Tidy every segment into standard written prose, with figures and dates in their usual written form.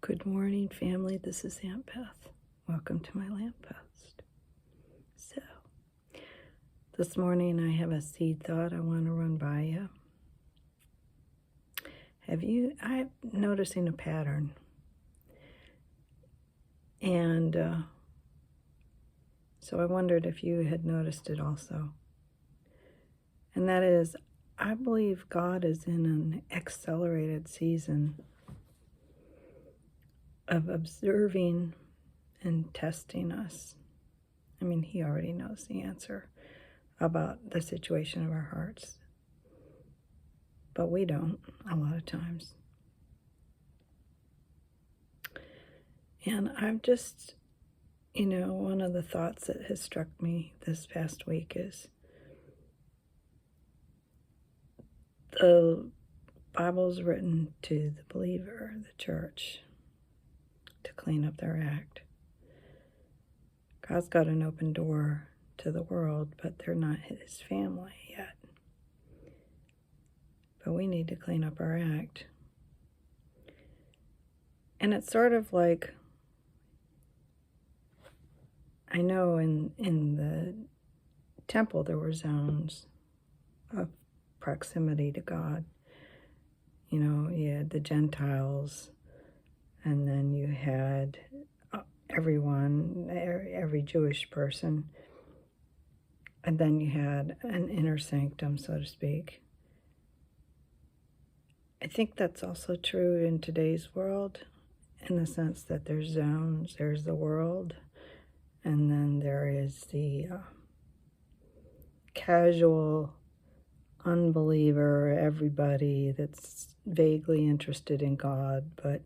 Good morning, family. This is Aunt Beth. Welcome to my lamppost. So, this morning I have a seed thought I want to run by you. I'm noticing a pattern. And so I wondered if you had noticed it also. And that is, I believe God is in an accelerated season of observing and testing us. I mean, He already knows the answer about the situation of our hearts, but we don't a lot of times. And I'm just, one of the thoughts that has struck me this past week is the Bible's written to the believer, the church, to clean up their act. God's got an open door to the world, but they're not His family yet. But we need to clean up our act. And it's sort of like, I know in the temple there were zones of proximity to God. You had the Gentiles, and then you had everyone, every Jewish person, and then you had an inner sanctum, so to speak. I think that's also true in today's world, in the sense that there's zones. There's the world, and then there is the casual unbeliever, everybody that's vaguely interested in God, but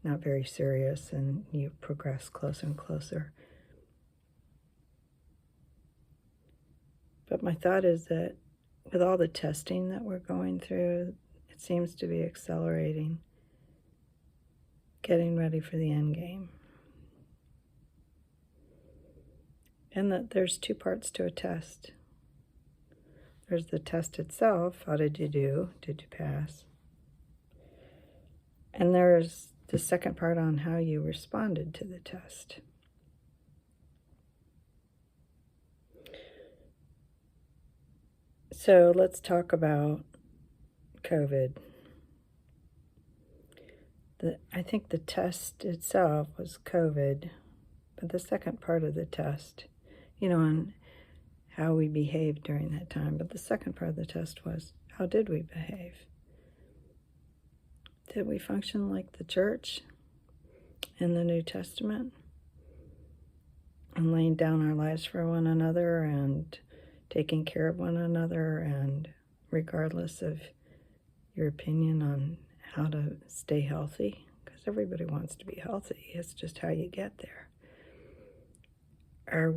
not very serious, and you progress closer and closer. But my thought is that with all the testing that we're going through, it seems to be accelerating, getting ready for the end game. And that there's two parts to a test. There's the test itself. How did you do? Did you pass? And there's the second part on how you responded to the test. So let's talk about COVID. I think the test itself was COVID, but the second part of the test, on how we behaved during that time. But the second part of the test was, how did we behave? Did we function like the church in the New Testament, and laying down our lives for one another and taking care of one another, and regardless of your opinion on how to stay healthy, because everybody wants to be healthy, it's just how you get there. Or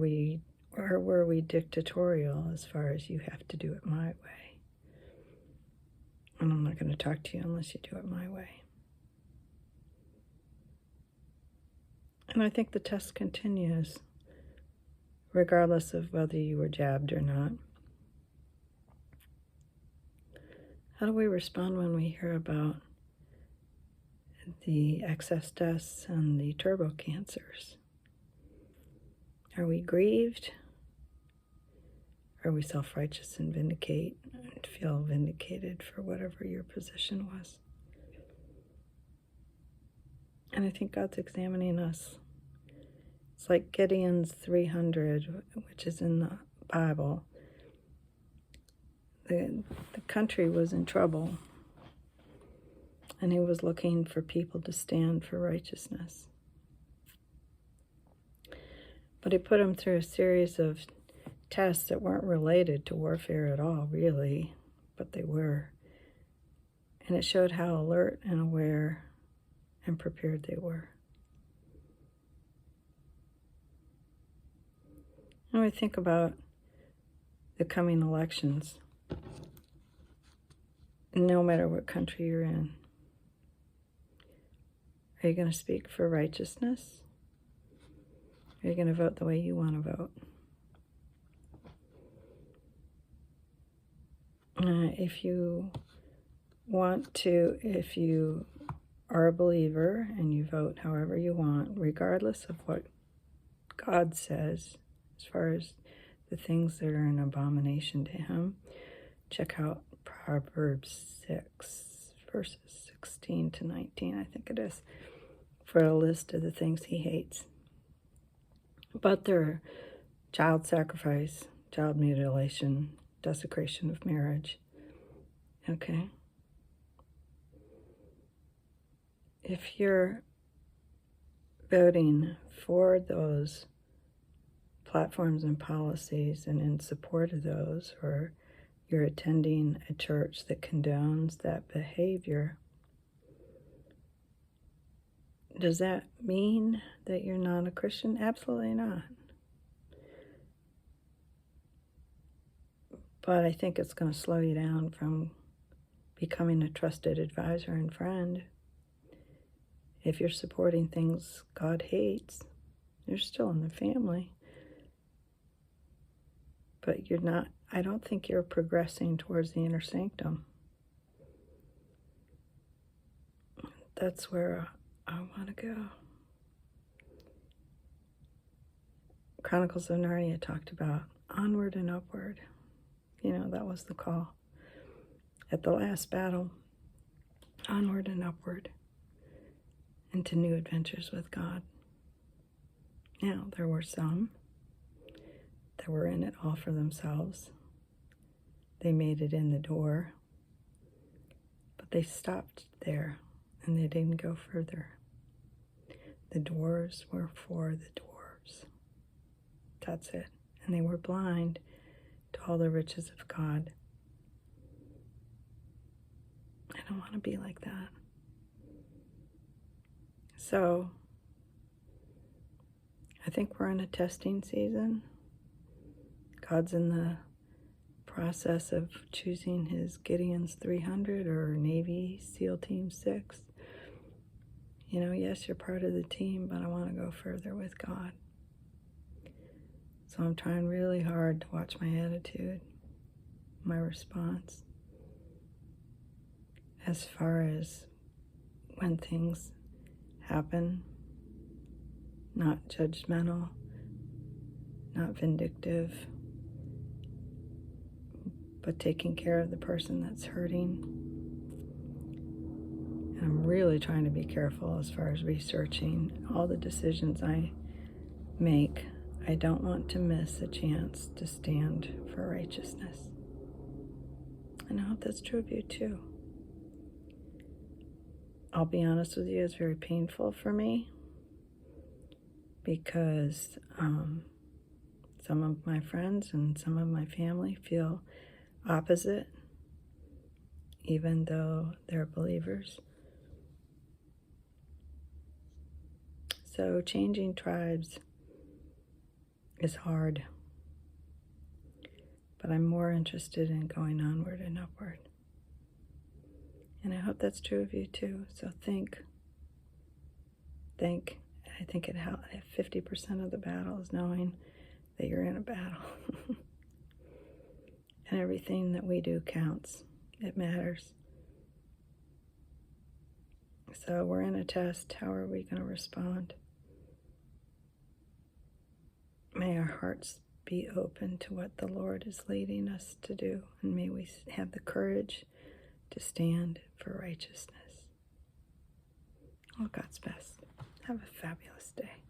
were we dictatorial as far as you have to do it my way? And I'm not going to talk to you unless you do it my way. And I think the test continues, regardless of whether you were jabbed or not. How do we respond when we hear about the excess deaths and the turbo cancers? Are we grieved? Are we self-righteous and feel vindicated for whatever your position was? And I think God's examining us. It's like Gideon's 300, which is in the Bible. The country was in trouble, and he was looking for people to stand for righteousness. But he put them through a series of tests that weren't related to warfare at all, really, but they were. And it showed how alert and aware and prepared they were. When we think about the coming elections, no matter what country you're in, are you going to speak for righteousness? Are you going to vote the way you want to vote? If you are a believer and you vote however you want, regardless of what God says, as far as the things that are an abomination to him, check out Proverbs 6, verses 16 to 19, I think it is, for a list of the things he hates. But they're child sacrifice, child mutilation, desecration of marriage. Okay? If you're voting for those platforms and policies and in support of those, or you're attending a church that condones that behavior, does that mean that you're not a Christian? Absolutely not. But I think it's going to slow you down from becoming a trusted advisor and friend. If you're supporting things God hates, you're still in the family. But you're not, I don't think you're progressing towards the inner sanctum. That's where I want to go. Chronicles of Narnia talked about onward and upward. You know, that was the call at the last battle. Onward and upward into new adventures with God. Now, there were some that were in it all for themselves. They made it in the door, but they stopped there and they didn't go further. The doors were for the dwarves. That's it. And they were blind to all the riches of God. I don't want to be like that. So, I think we're in a testing season. God's in the process of choosing his Gideon's 300 or Navy SEAL Team 6. You know, yes, you're part of the team, but I want to go further with God. So I'm trying really hard to watch my attitude, my response, as far as when things happen, not judgmental, not vindictive, but taking care of the person that's hurting. And I'm really trying to be careful as far as researching all the decisions I make. I don't want to miss a chance to stand for righteousness. And I hope that's true of you too. I'll be honest with you, it's very painful for me because some of my friends and some of my family feel opposite, even though they're believers. So changing tribes is hard, but I'm more interested in going onward and upward. And I hope that's true of you too. So think. I think it helps. 50% of the battle is knowing that you're in a battle. And everything that we do counts. It matters. So we're in a test. How are we going to respond? May our hearts be open to what the Lord is leading us to do. And may we have the courage to stand for righteousness. All God's best. Have a fabulous day.